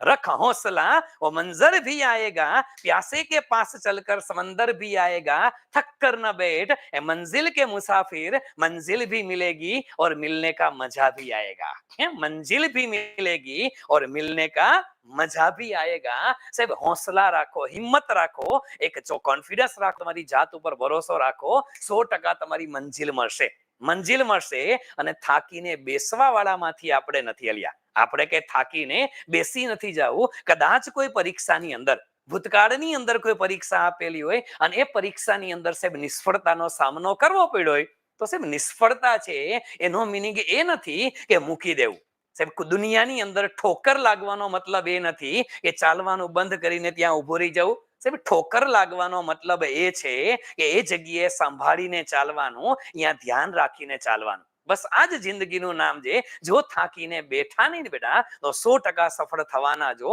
रख हौसला वो मंजर भी आएगा, प्यासे के पास चलकर समंदर भी आएगा, थक कर न बैठ ए मंजिल के मुसाफिर, मंजिल भी मिलेगी और मिलने का मजा भी आएगा। मंजिल भी मिलेगी और मिलने का મજા ભી આયેગા। સાહેબ હોંસલા રાખો, હિંમત રાખો, એક જો કોન્ફિડન્સ રાખો, તમારી જાત ઉપર ભરોસો રાખો, 100% તમારી મંજિલ મળશે, મંજિલ મળશે। અને થાકીને બેસવા વાળામાંથી આપણે નથી અલ્યા, આપણે કે થાકીને બેસી નથી જવું। કદાચ કોઈ પરીક્ષાની અંદર, ભૂતકાળની અંદર કોઈ પરીક્ષા આપેલી હોય અને એ પરીક્ષાની અંદર સાહેબ નિષ્ફળતાનો સામનો કરવો પડ્યો હોય, તો સાહેબ નિષ્ફળતા છે એનો મિનિંગ એ નથી કે મૂકી દેવું। સાહેબ દુનિયાની અંદર ઠોકર લાગવાનો મતલબ એ નથી કે ચાલવાનું બંધ કરીને ત્યાં ઊભો રહી જવું। સાહેબ ઠોકર લાગવાનો મતલબ એ છે કે એ જગ્યાએ સંભાળીને ચાલવાનું, અહીંયા ધ્યાન રાખીને ચાલવાનું। બસ આ જ જિંદગીનું નામ છે। જો થાકીને બેઠા નહીં બેટા તો 100% સફળ થવાના। જો